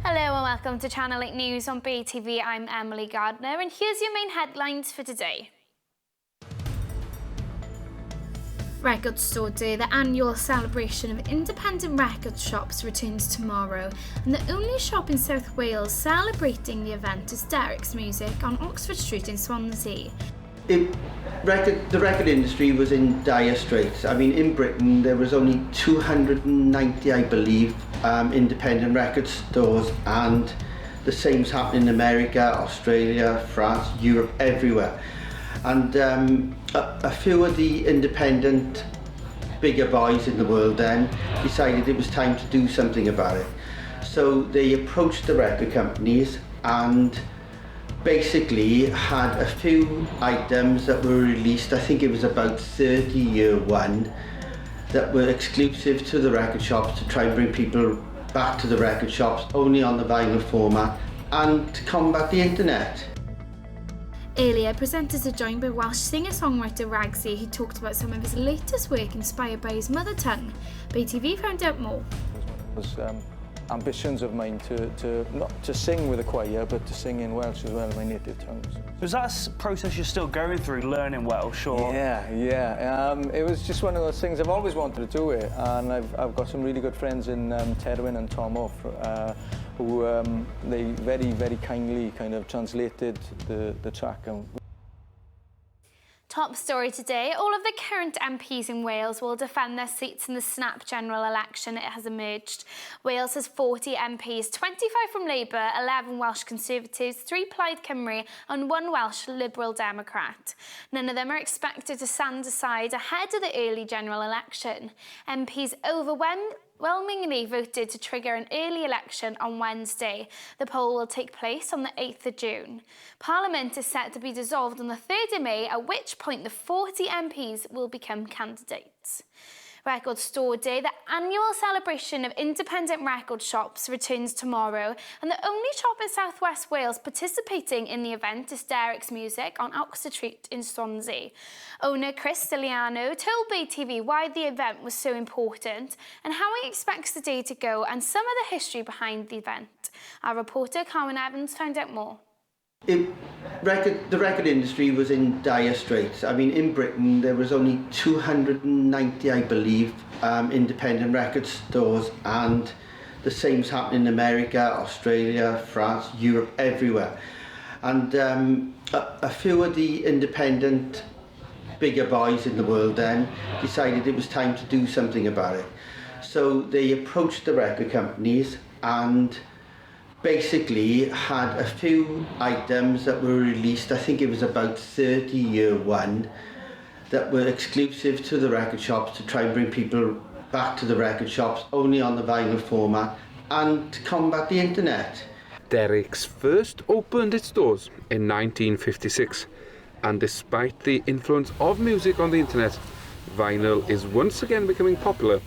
Hello and welcome to Channel 8 News on BTV. I'm Emily Gardner and here's your main headlines for today. Record Store Day, the annual celebration of independent record shops, returns tomorrow, and the only shop in South Wales celebrating the event is Derek's Music on Oxford Street in Swansea. The record industry was in dire straits. I mean, in Britain there was only 290, I believe, independent record stores, and the same's happening in America, Australia, France, Europe, everywhere. And a few of the independent bigger boys in the world then decided it was time to do something about it. So they approached the record companies and basically had a few items that were released, I think it was about 30 year one, that were exclusive to the record shops to try and bring people back to the record shops only on the vinyl format and to combat the internet. Earlier, presenters are joined by Welsh singer-songwriter Ragsy, who talked about some of his latest work inspired by his mother tongue. BTV found out more. It was ambitions of mine to not to sing with a choir, but to sing in Welsh as well, my native tongue. Was that a process you're still going through, learning Welsh? Or? Yeah. It was just one of those things I've always wanted to do it, and I've got some really good friends in Terwyn and Tom Off, who they very, very kindly kind of translated the track. Top story today, all of the current MPs in Wales will defend their seats in the snap general election. It has emerged. Wales has 40 MPs, 25 from Labour, 11 Welsh Conservatives, 3 Plaid Cymru and 1 Welsh Liberal Democrat. None of them are expected to stand aside ahead of the early general election. MPs overwhelmingly voted to trigger an early election on Wednesday. The poll will take place on the 8th of June. Parliament is set to be dissolved on the 3rd of May, at which point the 40 MPs will become candidates. Record Store Day, the annual celebration of independent record shops, returns tomorrow, and the only shop in South West Wales participating in the event is Derek's Music on Oxford Street in Swansea. Owner Chris Stiliano told BTV why the event was so important and how he expects the day to go and some of the history behind the event. Our reporter Carwyn Evans found out more. The record industry was in dire straits. I mean, in Britain there was only 290, I believe, independent record stores, and the same's happening in America, Australia, France, Europe, everywhere. And a few of the independent bigger boys in the world then decided it was time to do something about it. So they approached the record companies and basically had a few items that were released, I think it was about 30 year one, that were exclusive to the record shops to try and bring people back to the record shops only on the vinyl format and to combat the internet. Derek's first opened its doors in 1956, and despite the influence of music on the internet, vinyl is once again becoming popular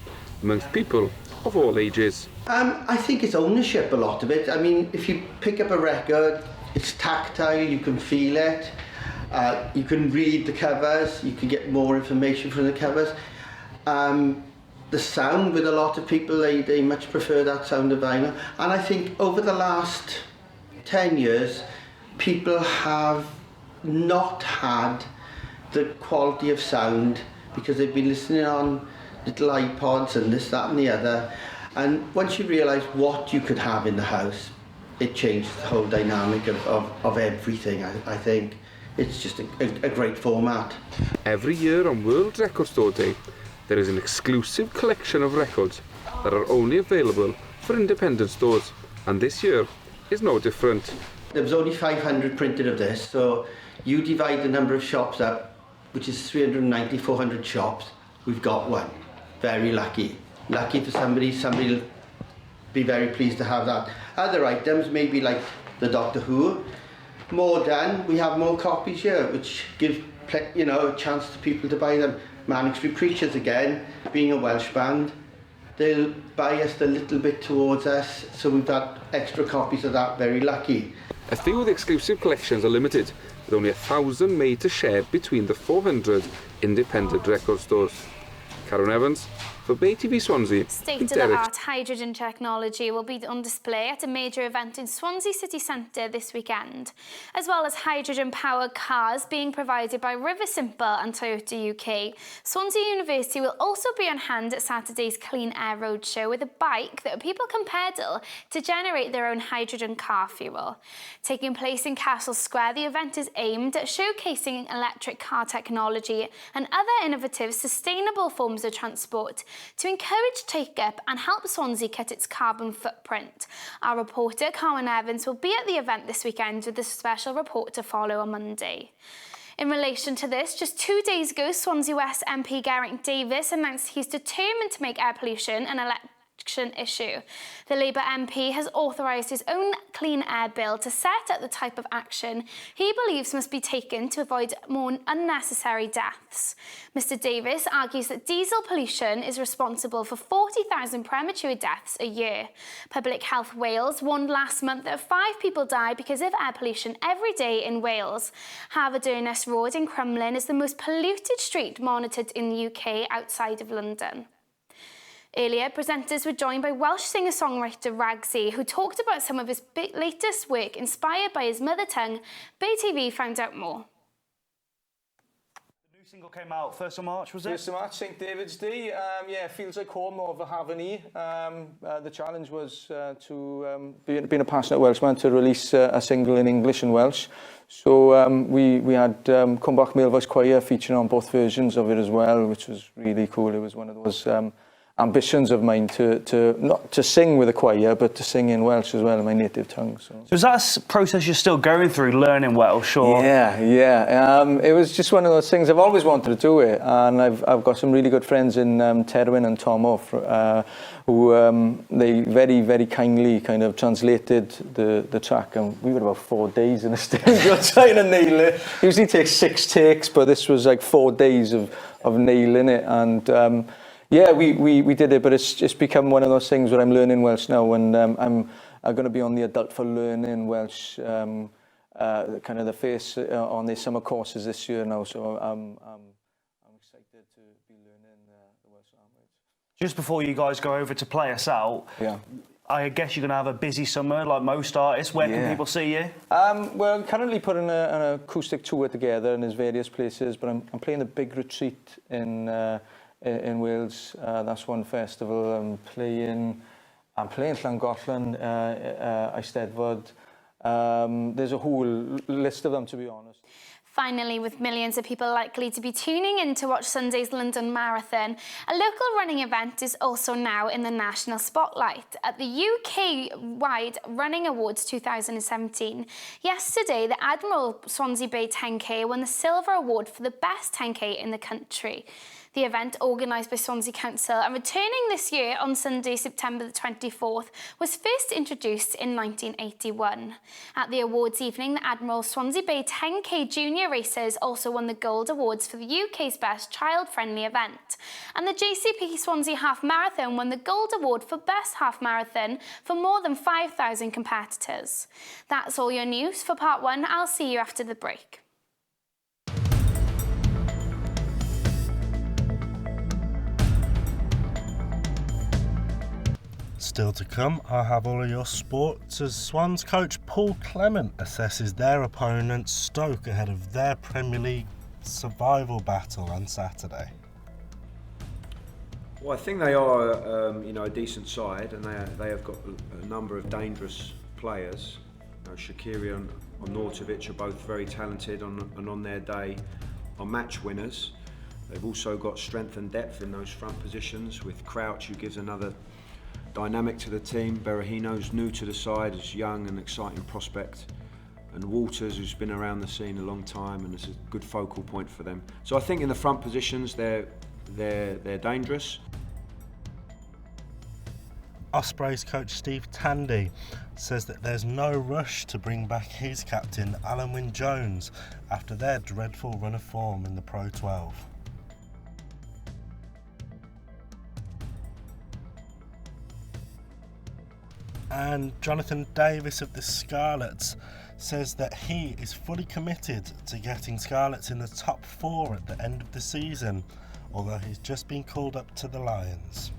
amongst people of all ages. I think it's ownership, a lot of it. I mean, if you pick up a record, it's tactile, you can feel it, you can read the covers, you can get more information from the covers. The sound, with a lot of people, they much prefer that sound of vinyl. And I think over the last 10 years, people have not had the quality of sound because they've been listening on little iPods and this, that and the other. And once you realise what you could have in the house, it changes the whole dynamic of everything, I think. It's just a great format. Every year on World Record Store Day, there is an exclusive collection of records that are only available for independent stores, and this year is no different. There was only 500 printed of this, so you divide the number of shops up, which is 390, 400 shops, we've got one. Very lucky. Lucky for somebody will be very pleased to have that. Other items, maybe like the Doctor Who, more done, we have more copies here, which gives a chance to people to buy them. Manic Street Preachers, again, being a Welsh band, they'll bias a little bit towards us, so we've got extra copies of that, very lucky. A few of the exclusive collections are limited, with only 1,000 made to share between the 400 independent record stores. Carwyn Evans for For BayTV Swansea, Derek. State-of-the-art hydrogen technology will be on display at a major event in Swansea City Centre this weekend, as well as hydrogen-powered cars being provided by River Simple and Toyota UK. Swansea University will also be on hand at Saturday's Clean Air Roadshow with a bike that people can pedal to generate their own hydrogen car fuel. Taking place in Castle Square, the event is aimed at showcasing electric car technology and other innovative, sustainable forms of transport to encourage take-up and help Swansea cut its carbon footprint. Our reporter, Carwyn Evans, will be at the event this weekend with a special report to follow on Monday. In relation to this, just 2 days ago, Swansea West MP Geraint Davies announced he's determined to make air pollution an election issue. The Labour MP has authorised his own clean air bill to set out the type of action he believes must be taken to avoid more unnecessary deaths. Mr Davies argues that diesel pollution is responsible for 40,000 premature deaths a year. Public Health Wales warned last month that 5 people die because of air pollution every day in Wales. Harvard Ernest Road in Crumlin is the most polluted street monitored in the UK outside of London. Earlier, presenters were joined by Welsh singer-songwriter Ragsy, who talked about some of his latest work inspired by his mother tongue. BayTV found out more. The new single came out 1st of March, was it? 1st of March, St David's Day. Yeah, it feels like home over Havany. The challenge was being a passionate Welshman, to release a single in English and Welsh. So we had Comeback Male Voice Choir featuring on both versions of it as well, which was really cool. It was one of those ambitions of mine to not to sing with a choir, but to sing in Welsh as well, in my native tongue. So is that a process you're still going through, learning Welsh? Or? Yeah. It was just one of those things. I've always wanted to do it, and I've got some really good friends in Terwyn and Tomo who they very, very kindly kind of translated the track, and we were about 4 days in the studio trying to nail it. Usually takes 6 takes, but this was like 4 days of nailing it, and yeah, we did it, but it's just become one of those things where I'm learning Welsh now, and I'm going to be on the Adult for Learning Welsh, kind of the face on the summer courses this year now, so I'm excited to be learning the Welsh language. Just before you guys go over to play us out, yeah. I guess you're going to have a busy summer like most artists. Where can people see you? Well, I'm currently putting an acoustic tour together, and there's various places, but I'm playing the Big Retreat in Wales. That's one festival. I'm playing Llangollen, Eisteddfod. There's a whole list of them, to be honest. Finally, with millions of people likely to be tuning in to watch Sunday's London Marathon, a local running event is also now in the national spotlight. At the UK-wide Running Awards 2017, yesterday the Admiral Swansea Bay 10K won the Silver Award for the best 10K in the country. The event, organised by Swansea Council and returning this year on Sunday, September the 24th, was first introduced in 1981. At the awards evening, the Admiral Swansea Bay 10K Junior Racers also won the Gold Awards for the UK's best child-friendly event. And the JCP Swansea Half Marathon won the Gold Award for Best Half Marathon for more than 5,000 competitors. That's all your news for part 1. I'll see you after the break. Still to come, I have all of your sports as Swans coach Paul Clement assesses their opponent Stoke ahead of their Premier League survival battle on Saturday. Well, I think they are, a decent side, and they have got a number of dangerous players. Shaqiri and Arnautovic are both very talented, and on their day are match winners. They've also got strength and depth in those front positions, with Crouch, who gives another dynamic to the team. Berahino's new to the side, is young and exciting prospect, and Walters, who's been around the scene a long time and is a good focal point for them. So I think in the front positions they're dangerous. Ospreys coach Steve Tandy says that there's no rush to bring back his captain Alan Wynne-Jones after their dreadful run of form in the Pro 12. And Jonathan Davis of the Scarlets says that he is fully committed to getting Scarlets in the top 4 at the end of the season, although he's just been called up to the Lions.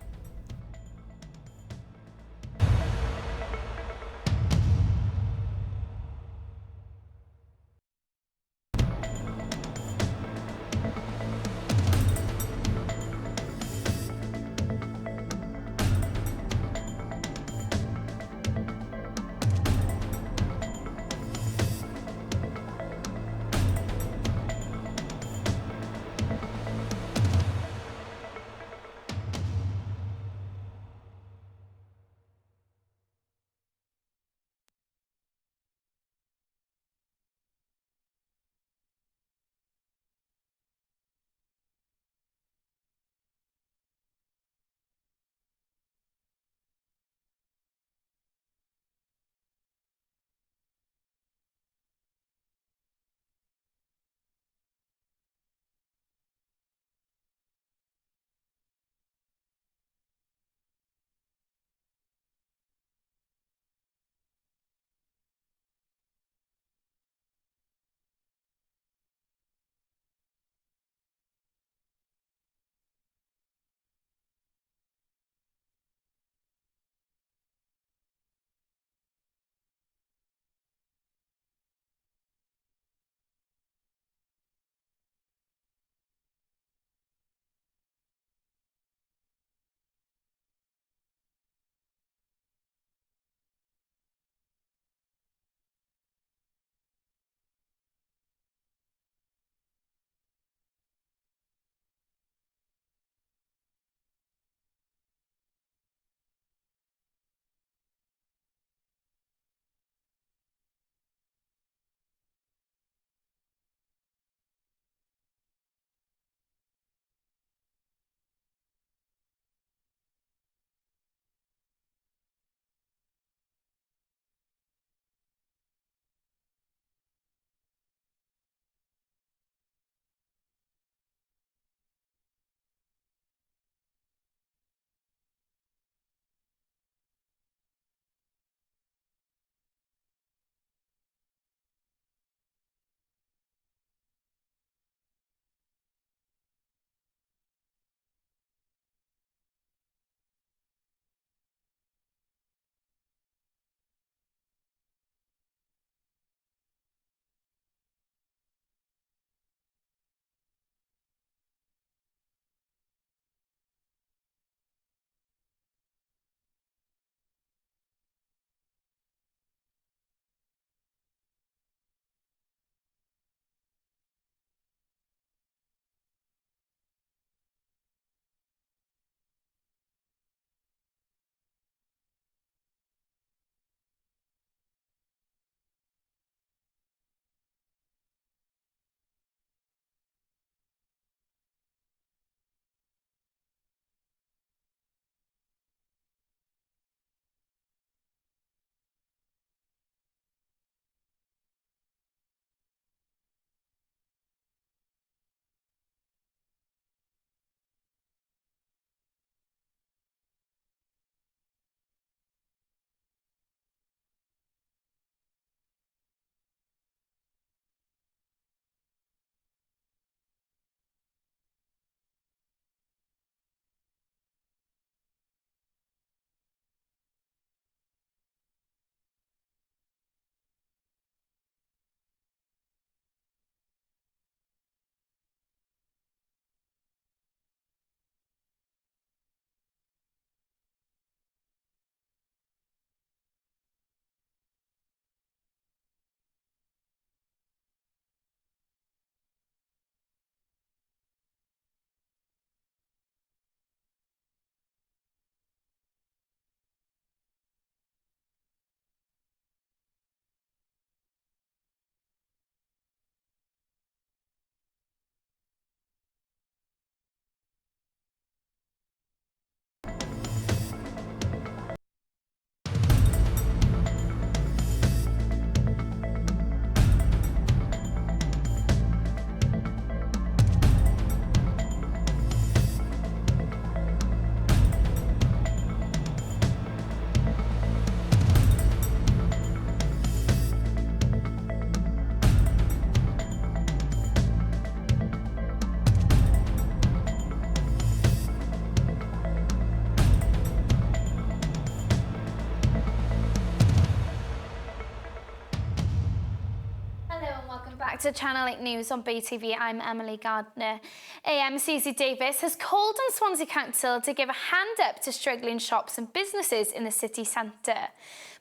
to Channel 8 News on BTV. I'm Emily Gardner. AM Susie Davis has called on Swansea Council to give a hand up to struggling shops and businesses in the city centre.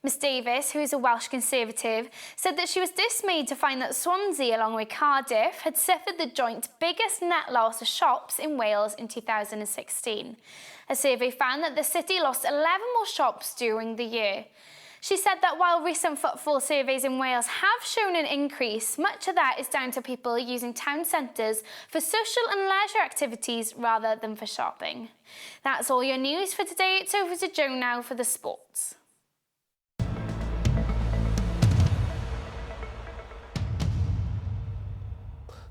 Miss Davis, who is a Welsh Conservative, said that she was dismayed to find that Swansea, along with Cardiff, had suffered the joint biggest net loss of shops in Wales in 2016. A survey found that the city lost 11 more shops during the year. She said that while recent footfall surveys in Wales have shown an increase, much of that is down to people using town centres for social and leisure activities rather than for shopping. That's all your news for today. It's over to Joe now for the sports.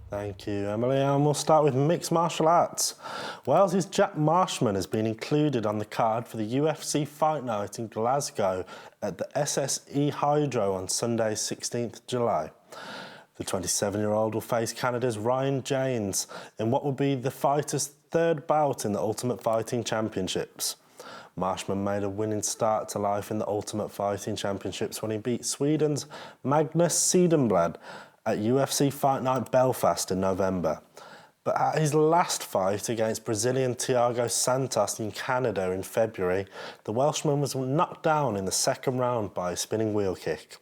Thank you, Emily. And we'll start with mixed martial arts. Wales's Jack Marshman has been included on the card for the UFC Fight Night in Glasgow at the SSE Hydro on Sunday, 16th July. The 27-year-old will face Canada's Ryan James in what will be the fighter's third bout in the Ultimate Fighting Championships. Marshman made a winning start to life in the Ultimate Fighting Championships when he beat Sweden's Magnus Cederblad at UFC Fight Night Belfast in November. But at his last fight against Brazilian Thiago Santos in Canada in February, the Welshman was knocked down in the second round by a spinning wheel kick.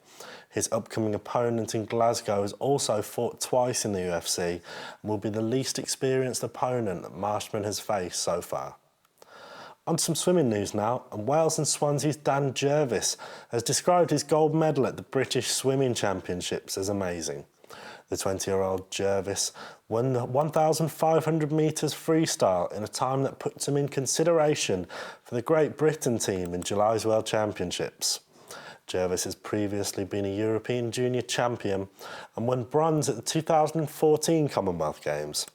His upcoming opponent in Glasgow has also fought twice in the UFC and will be the least experienced opponent that Marshman has faced so far. On to some swimming news now, and Wales and Swansea's Dan Jervis has described his gold medal at the British Swimming Championships as amazing. The 20-year-old Jervis won the 1,500 metres freestyle in a time that puts him in consideration for the Great Britain team in July's World Championships. Jervis has previously been a European junior champion and won bronze at the 2014 Commonwealth Games.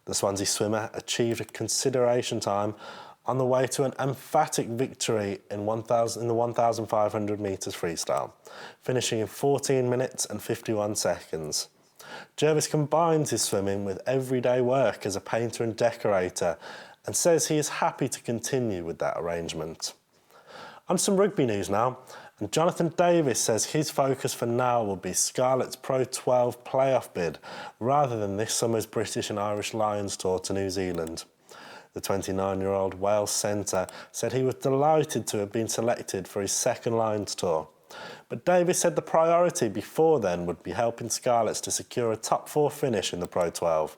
The Swansea swimmer achieved a consideration time on the way to an emphatic victory in the 1,500 metres freestyle, finishing in 14 minutes and 51 seconds. Jervis combines his swimming with everyday work as a painter and decorator and says he is happy to continue with that arrangement. On some rugby news now, and Jonathan Davis says his focus for now will be Scarlet's Pro 12 playoff bid rather than this summer's British and Irish Lions tour to New Zealand. The 29-year-old Wales centre said he was delighted to have been selected for his second Lions tour. But Davis said the priority before then would be helping Scarlets to secure a top 4 finish in the Pro 12.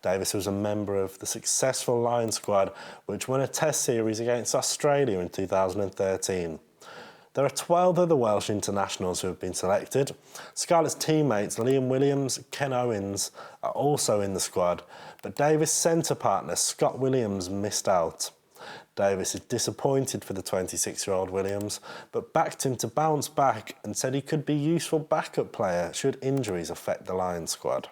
Davis was a member of the successful Lions squad, which won a Test series against Australia in 2013. There are 12 other Welsh internationals who have been selected. Scarlet's teammates Liam Williams and Ken Owens are also in the squad, but Davis' centre partner Scott Williams missed out. Davis is disappointed for the 26-year-old Williams, but backed him to bounce back and said he could be a useful backup player should injuries affect the Lions squad.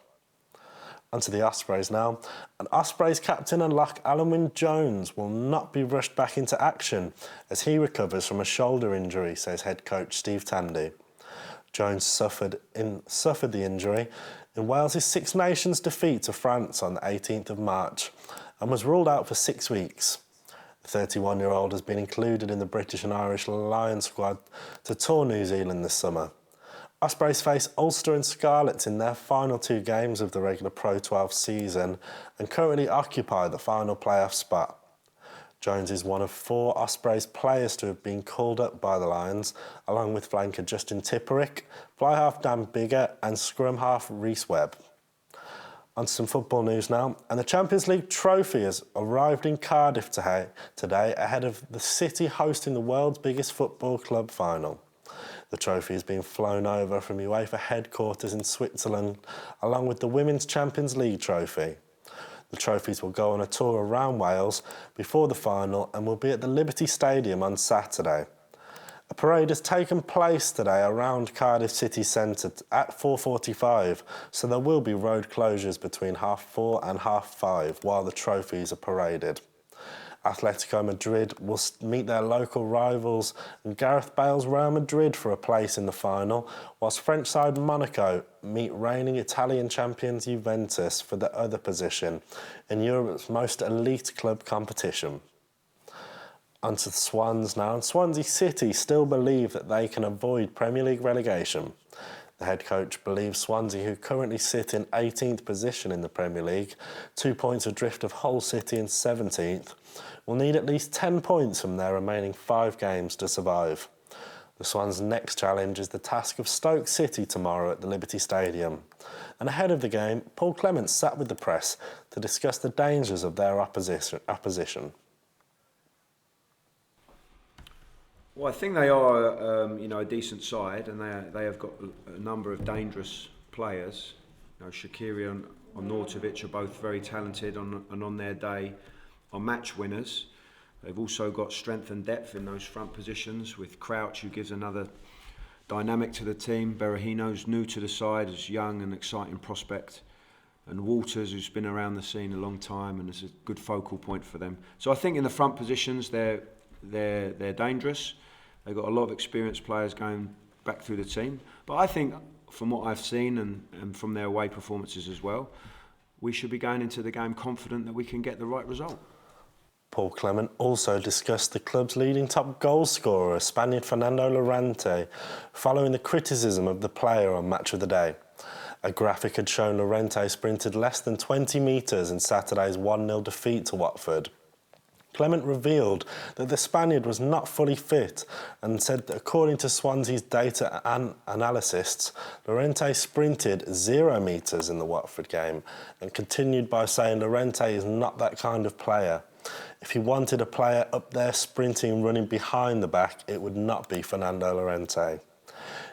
Onto the Ospreys now, and Ospreys captain and lock Alan Wynne-Jones will not be rushed back into action as he recovers from a shoulder injury, says head coach Steve Tandy. Jones suffered the injury in Wales' Six Nations defeat to France on the 18th of March and was ruled out for 6 weeks. The 31-year-old has been included in the British and Irish Lions squad to tour New Zealand this summer. Ospreys face Ulster and Scarlets in their final 2 games of the regular Pro 12 season and currently occupy the final playoff spot. Jones is one of 4 Ospreys players to have been called up by the Lions, along with flanker Justin Tipperick, fly half Dan Biggar and scrum half Rhys Webb. On to some football news now, and the Champions League trophy has arrived in Cardiff today ahead of the City hosting the world's biggest football club final. The trophy is being flown over from UEFA headquarters in Switzerland, along with the Women's Champions League trophy. The trophies will go on a tour around Wales before the final and will be at the Liberty Stadium on Saturday. A parade has taken place today around Cardiff City Centre at 4:45, so there will be road closures between 4:30 and 5:30 while the trophies are paraded. Atletico Madrid will meet their local rivals and Gareth Bale's Real Madrid for a place in the final, whilst French side Monaco meet reigning Italian champions Juventus for the other position in Europe's most elite club competition. Onto the Swans now, and Swansea City still believe that they can avoid Premier League relegation. The head coach believes Swansea, who currently sit in 18th position in the Premier League, 2 points adrift of Hull City in 17th, will need at least 10 points from their remaining 5 games to survive. The Swans' next challenge is the task of Stoke City tomorrow at the Liberty Stadium. And ahead of the game, Paul Clement sat with the press to discuss the dangers of their opposition. Well, I think they are, a decent side, and they have got a number of dangerous players. Shaqiri and Arnautovic are both very talented and on their day are match winners. They've also got strength and depth in those front positions with Crouch, who gives another dynamic to the team. Berahino's new to the side, as young and exciting prospect. And Walters, who's been around the scene a long time and is a good focal point for them. So I think in the front positions, they're dangerous. They've got a lot of experienced players going back through the team. But I think from what I've seen and from their away performances as well, we should be going into the game confident that we can get the right result. Paul Clement also discussed the club's leading top goal scorer, Spaniard Fernando Llorente, following the criticism of the player on Match of the Day. A graphic had shown Llorente sprinted less than 20 metres in Saturday's 1-0 defeat to Watford. Clement revealed that the Spaniard was not fully fit and said that according to Swansea's data analysts, Llorente sprinted 0 metres in the Watford game, and continued by saying Llorente is not that kind of player. If he wanted a player up there sprinting, running behind the back, it would not be Fernando Llorente.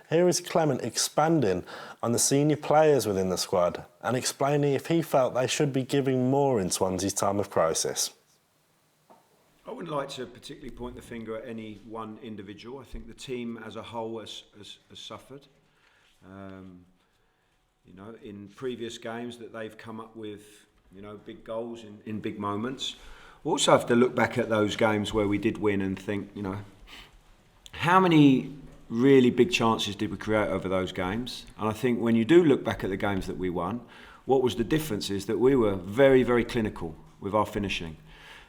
Here is Clement expanding on the senior players within the squad and explaining if he felt they should be giving more in Swansea's time of crisis. I wouldn't like to particularly point the finger at any one individual. I think the team as a whole has suffered. In previous games that they've come up with, big goals in big moments. We also have to look back at those games where we did win and think, how many really big chances did we create over those games? And I think when you do look back at the games that we won, what was the difference is that we were very, very clinical with our finishing.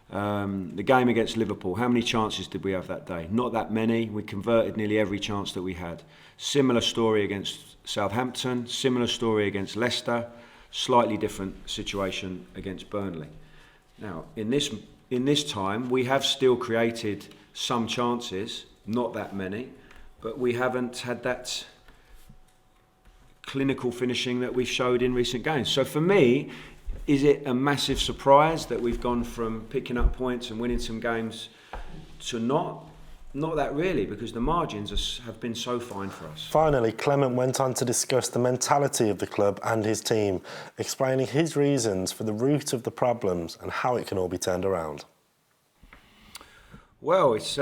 The game against Liverpool, how many chances did we have that day? Not that many. We converted nearly every chance that we had. Similar story against Southampton, similar story against Leicester, slightly different situation against Burnley. Now, in this time, we have still created some chances, not that many, but we haven't had that clinical finishing that we've showed in recent games. So for me, is it a massive surprise that we've gone from picking up points and winning some games to not? Not that really, because the margins have been so fine for us. Finally, Clement went on to discuss the mentality of the club and his team, explaining his reasons for the root of the problems and how it can all be turned around. Well, it's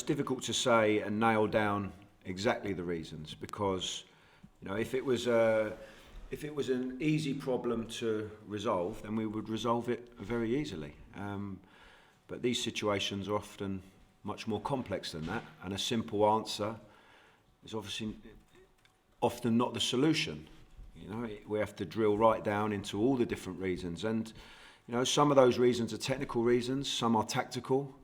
difficult to say and nail down exactly the reasons, because if it was an easy problem to resolve, then we would resolve it very easily. But these situations are often much more complex than that, and a simple answer is obviously often not the solution. We have to drill right down into all the different reasons, and some of those reasons are technical reasons, some are tactical,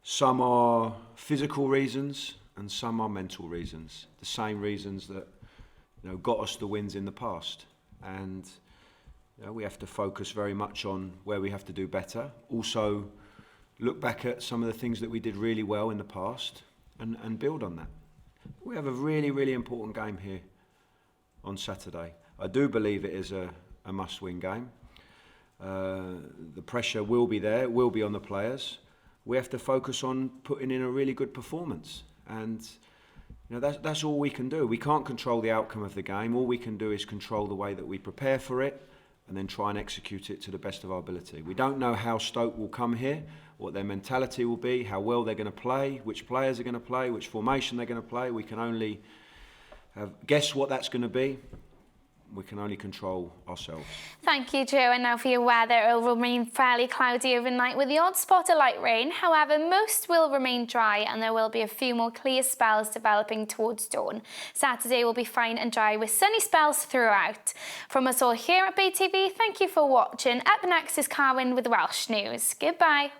some are physical reasons, and some are mental reasons. The same reasons that got us the wins in the past, and we have to focus very much on where we have to do better. Also, look back at some of the things that we did really well in the past and build on that. We have a really, really important game here on Saturday. I do believe it is a must-win game. The pressure will be there, it will be on the players. We have to focus on putting in a really good performance, and that's all we can do. We can't control the outcome of the game. All we can do is control the way that we prepare for it and then try and execute it to the best of our ability. We don't know how Stoke will come here, what their mentality will be, how well they're going to play, which players are going to play, which formation they're going to play. We can only guess what that's going to be. We can only control ourselves. Thank you, Drew. And now for your weather, it will remain fairly cloudy overnight with the odd spot of light rain. However, most will remain dry and there will be a few more clear spells developing towards dawn. Saturday will be fine and dry with sunny spells throughout. From us all here at BTV, thank you for watching. Up next is Carwyn with Welsh News. Goodbye.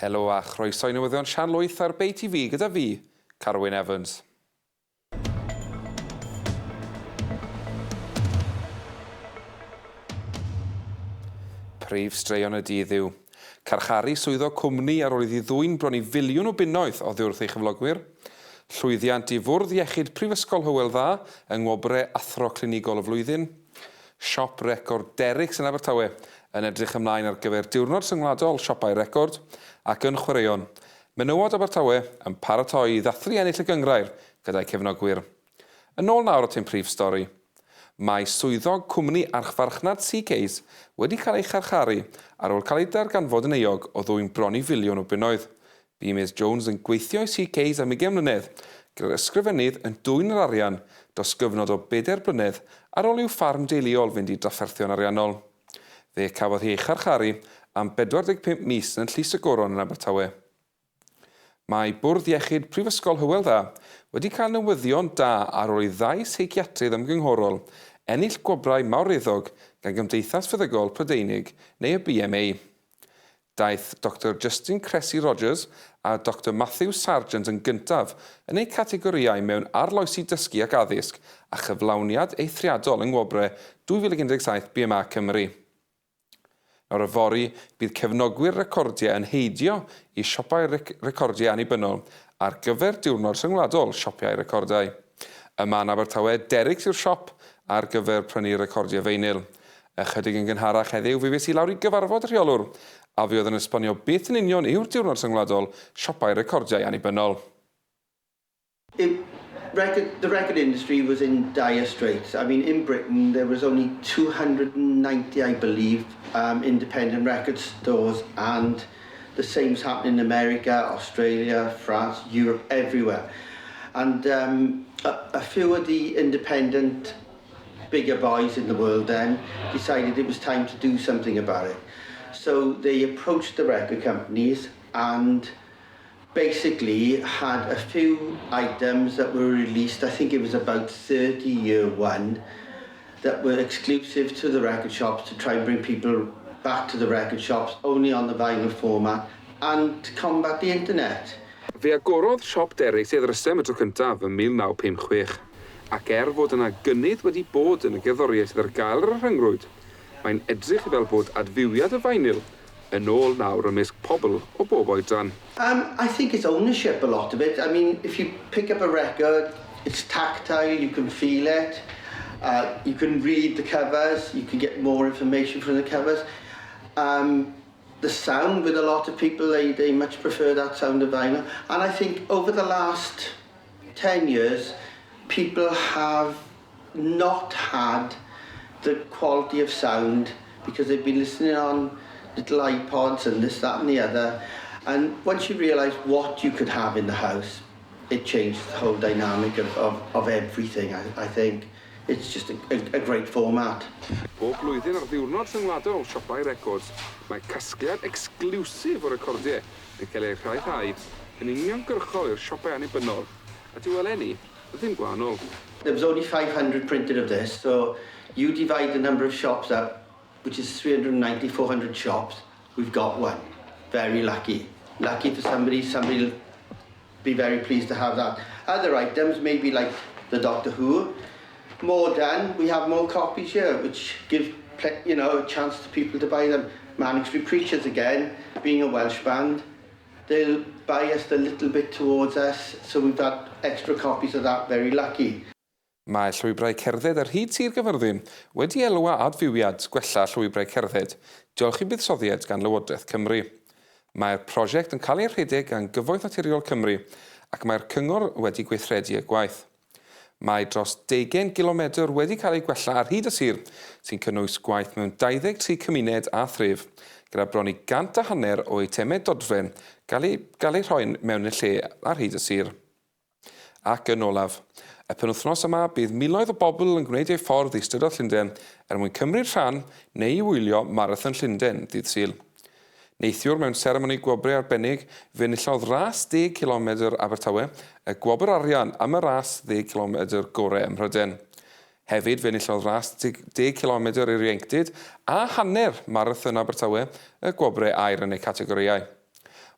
Helo a chroeso i newyddion Sian 8 ar Bay TV gyda fi, Carwyn Evans. Prif straeon y dydd yw carcharu swyddog cwmni ar ôl iddi ddwyn bron i filiwn o bunnoedd oddi wrth ei chyflogwyr, llwyddiant i fwrdd iechyd Prifysgol Hywel Dda yng Ngwobre Athro Clinigol y Flwyddyn, siop record Derricks yn Abertawe yn edrych ymlaen ar gyfer diwrnod syngwladol siopau record, ac yn chwaraeon, menywod Abertawe yn paratoi i ddathlu ennill y gyngrair gyda'i cefnogwyr. Yn ôl nawr at ein prif stori. Mae swyddog cwmni archfarchnad CKs wedi cael ei charcharu ar ôl cael ei darganfod yn euog o ddwyn bron i filiwn o bunnoedd. Bu Ms Jones yn gweithio i CKs am 20 mlynedd gyda'r ysgrifennydd yn dwyn yr arian dros gyfnod o 4 blynedd ar ôl i'w ffarm deuluol fynd i drafferthion ariannol. Fe cafodd hi ei charcharu am 45 mis yn Llys y Goron yn Abertawe. Mae Bwrdd Iechyd Prifysgol Hywel Dda wedi cael newyddion da ar ôl i ddau seigiatrydd ymgynghorol ennill gwobrau mawreddog gan Gymdeithas Feddygol Prydeinig neu y BMA. Daeth Dr Justin Cressy Rogers a Dr Matthew Sargent yn gyntaf yn eu categoriau mewn arloesi dysgu ac addysg a chyflawniad eithriadol yng Ngwobre 2017 BMA Cymru. Nawr y fori, bydd cefnogwyr recordiau yn heidio i siopau recordiau annibynnol ar gyfer diwrnod syngwladol siopiau recordau. Yma yn Abertawe, Derricks yw'r siop ar gyfer prynu recordiau feinyl. Ychydig yn gynharach heddiw, fe fes i lawr i gyfarfod y rheolwr, a fe oedd yn esbonio beth yn union yw'r diwrnod syngwladol siopau recordiau annibynnol. The record industry was in dire straits. I mean, in Britain, there was only 290, I believe, independent record stores, and the same's happening in America, Australia, France, Europe, everywhere. And a few of the independent bigger boys in the world then decided it was time to do something about it. So they approached the record companies and basically had a few items that were released, I think it was about 30 year one, that were exclusive to the record shops to try and bring people back to the record shops only on the vinyl format and to combat the internet. Fe agorodd siop Derricks ei ddrysau y tro cyntaf yn 1956, ac fod yna gynnydd wedi bod yn y gerddoriaeth sydd ar gael ar y rhyngrwyd, mae'n edrych fel bod adfywiad y vinyl yn ôl nawr ymysg pobl o bob oedran. I think it's ownership, a lot of it. I mean, if you pick up a record, it's tactile, you can feel it, you can read the covers, you can get more information from the covers. The sound, with a lot of people, they much prefer that sound of vinyl. And I think over the last 10 years, people have not had the quality of sound because they've been listening on little iPods and this, that and the other. And once you realise what you could have in the house, it changed the whole dynamic of everything, I think. It's just a great format. Bob blwyddyn ar ddiwrnod syngwladol siopau records, mae casgliad exclusif o recordiau yn cael ei rhaidhau yn uniongyrchol i'r siopau annibynnol, a dyw eleni ddim gwahanol. There was only 500 printed of this, so you divide the number of shops up, which is 390, 400 shops, we've got one. Very lucky. Lucky for somebody will be very pleased to have that. Other items, maybe like the Doctor Who, more done, we have more copies here, which gives a chance to people to buy them. Manic Street Preachers, again, being a Welsh band, they'll biased a little bit towards us, so we've got extra copies of that, very lucky. Mae llwybrau cerdded ar hyd Sir Gyfyrddin wedi elwa adfywiad gwella llwybrau cerdded, diolch i buddsoddiad gan Lywodraeth Cymru. Mae'r prosiect yn cael ei rhedeg gan Gyfoeth Naturiol Cymru ac mae'r cyngor wedi gweithredu y gwaith. Mae dros 20 kilometr wedi cael ei gwella ar hyd y sir, sy'n cynnwys gwaith mewn 23 cymuned a thref, gyda bron i 150 o eitemau dodfen gael ei rhoi mewn y lle ar hyd y sir. Ac yn olaf, y penwythnos yma bydd miloedd o bobl yn gwneud ei ffordd i Strydoedd Llundain mwyn cymryd rhan neu i wylio Marathon Llundain ddydd Sul. Neithiwr mewn seremoni gwobrau arbennig, fe enillodd ras 10 km Abertawe, y gwobr arian am y ras 10 km gorau ym Mhryden. Hefyd fe enillodd ras 10 km i'r ieuenctid a hanner Marathon Abertawe, y gwobrau air yn eu categoriau.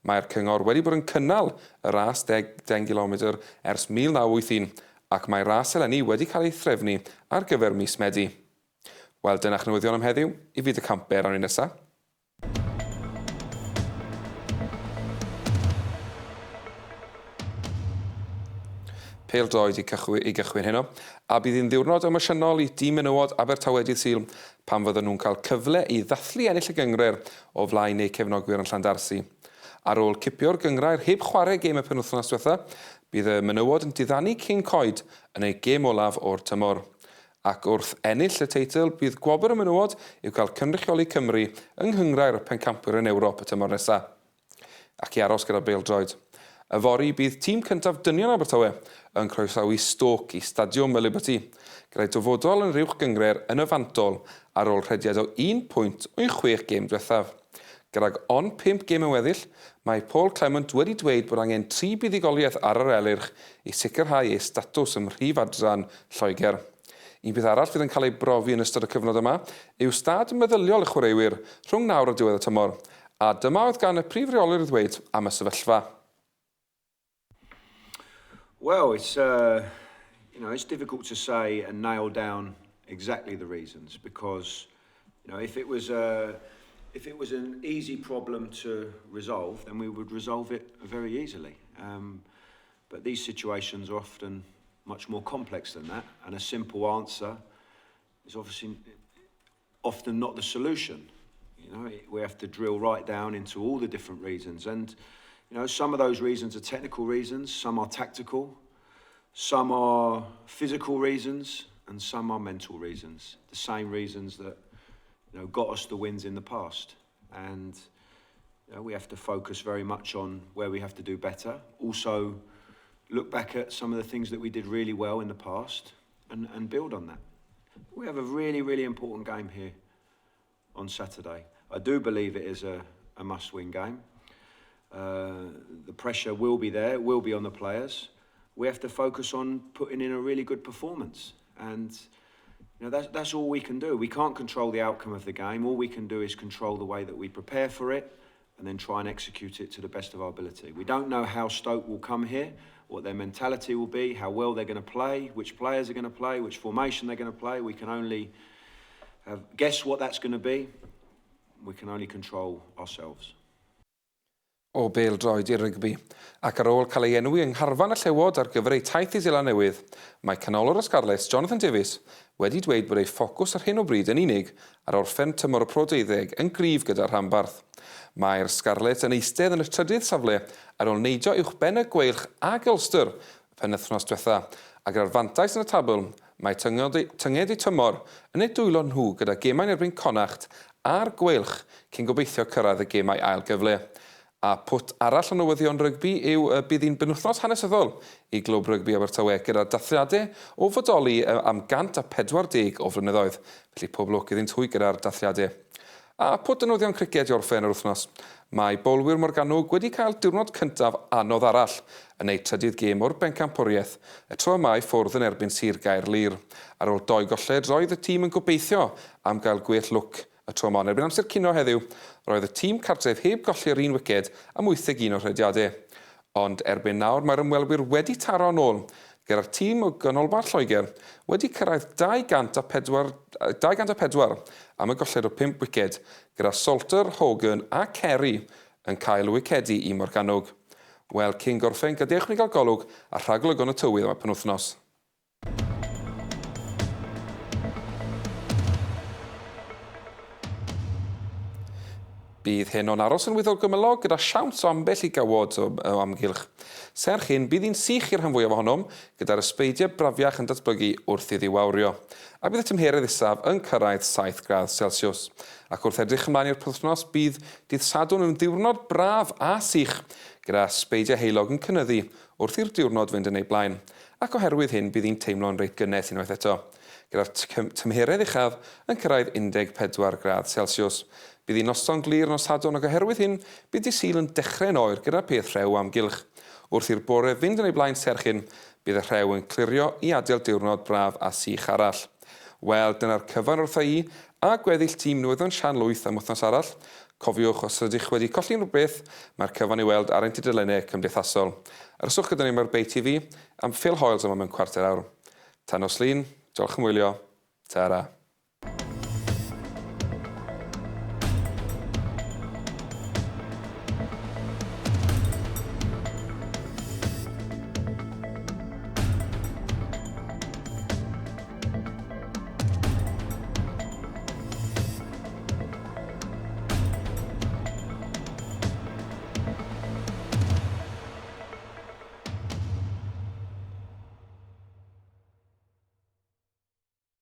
Mae'r cyngor wedi bod yn cynnal y ras 10 km ers 1981 ac mae'r ras eleni wedi cael ei threfnu ar gyfer mis Medi. Wel, dyna'ch newyddion am heddiw, I fyd y camper am un nesaf. Pêl-droed I gychwyn heno, a bydd hi'n ddiwrnod emosiynol I dîm menywod Abertawedydd Sul pan fydden nhw'n cael cyfle I ddathlu ennill y gyngred o flaen eu cefnogwyr yn Llandarsi. Ar ôl cipio'r gyngrair heb chwarae gêm y penwythnos diwetha, bydd y menywod yn diddanu King Coed yn ei gêm olaf o'r tymor. Ac wrth ennill y teitl, bydd gwobr y menywod i'w cael cynrychioli Cymru yng nghynggrair y pencampwyr yn Ewrop y tymor nesaf. Ac I aros gyda bêl-droed. Y fori bydd tîm cyntaf dynion Abertawe yn croesawu Stoke I Stadiwm y Liberty, gyda'i dyfodol yn rhywch gyngred yn y fantol ar ôl rhediad o 1 pwynt o'i 6 gêm diwethaf. Gydag 5 gêm yn weddill, mae Paul Clement wedi dweud bod angen 3 buddigoliaeth ar yr elyrch I sicrhau ei statws ym mhrif adran Lloegr. Un bydd arall fydd yn cael ei brofi yn ystod y cyfnod yma yw stad meddyliol y chwaraewyr rhwng nawr a diwedd y tymor, a dyma oedd gan y prif reolwr ddweud am y sefyllfa. Well, it's difficult to say and nail down exactly the reasons because, if it was an easy problem to resolve, then we would resolve it very easily. But these situations are often much more complex than that, and a simple answer is obviously often not the solution. We have to drill right down into all the different reasons, and some of those reasons are technical reasons, some are tactical, some are physical reasons, and some are mental reasons. The same reasons that got us the wins in the past. And we have to focus very much on where we have to do better. Also, look back at some of the things that we did really well in the past and build on that. We have a really, really important game here on Saturday. I do believe it is a must-win game. The pressure will be there, it will be on the players. We have to focus on putting in a really good performance, and that's all we can do. We can't control the outcome of the game. All we can do is control the way that we prepare for it and then try and execute it to the best of our ability. We don't know how Stoke will come here, what their mentality will be, how well they're going to play, which players are going to play, which formation they're going to play. We can only guess what that's going to be. We can only control ourselves. O bêl-droed i'r rygbi, ac ar ôl cael ei enwi yng Ngharfan y Llewod ar gyfer ei taith I Seland Newydd, mae canolor y Scarlets Jonathan Davies wedi dweud bod ei ffocws ar hyn o bryd yn unig ar orffen tymor y Pro 12 yn gryf gyda'r rhanbarth. Mae'r Scarlets yn eistedd yn y trydydd safle ar ôl neidio uwchben y gweilch ag Ulster penwythnos diwetha, ac ar fantais yn y tabl, mae tynged eu tymor yn eu dwylo nhw gyda gemau'n erbyn Connacht a'r gweilch cyn gobeithio cyrraedd y gemau ail gyfle. A pwt arall o newyddion rygbi yw bydd hi'n benwythnos hanesyddol I glwb rygbi Abertawe gyda dathliadau o fodoli am 140 o flynyddoedd, felly pob lwc iddynt hwy gyda'r dathliadau. A pwt y newyddion criced I orffen yr wythnos. Mae bolwyr Morgannwg wedi cael diwrnod cyntaf anodd arall yn ei trydydd gêm o'r bencampwriaeth, y tro yma I ffwrdd yn erbyn Sir Gaerlir. Ar ôl 2 golled, roedd y tîm yn gobeithio am gael gwell lwc y tro yma. Yn erbyn amser cino heddiw, roedd y tîm cartref heb golli'r un wiced am 81 o rhediadau. Ond erbyn nawr mae'r ymwelwyr wedi taro yn ôl, gyda'r tîm o ganolbarth Lloegr wedi cyrraedd 204 am y golled o 5 wiced, gyda Salter, Hogan a Kerry yn cael wicedi I Morgannwg. Wel, cyn gorffen, gadewch ni gael golwg a rhaglygon y tywydd am y penwythnos. Bydd hyn o'n aros yn wyddol gymylog gyda siawns o ambell I gawod o amgylch. Serch hyn, bydd hi'n sych i'r rhan fwyaf ohonom gyda'r ysbeidiau brafiach yn datblygu wrth iddi wawrio. A bydd y tymheredd isaf yn cyrraedd 7 gradd Celsius. Ac wrth edrych ymlaen i'r penwythnos, bydd dydd Sadwrn yn ddiwrnod braf a sych gyda ysbeidiau heulog yn cynyddu wrth i'r diwrnod fynd yn ei blaen. Ac oherwydd hyn, bydd hi'n teimlo'n reit gynnes unwaith eto. Gyda'r tymheredd uchaf yn cyrraedd 14 gradd Celsius. Bydd hi'n noson glir nos Sadwrn ac oherwydd hyn, bydd dydd Sul yn dechrau'n oer gyda peth rhew amgylch. Wrth i'r bore fynd yn ei blaen serchyn, bydd y rhew yn clirio I adael diwrnod braf a sych arall. Wel, dyna'r cyfan wrtho I a gweddill tîm newyddion Sian Lwyth am wythnos arall. Cofiwch, os ydych wedi colli'n rhywbeth, mae'r cyfan i weld ar ein tudalennau cymdeithasol. Aroswch gyda ni mae'r Bay TV am Phil Hoyles yma mewn 25 awr. Tan os lun, diolch yn wylio, ta-ra.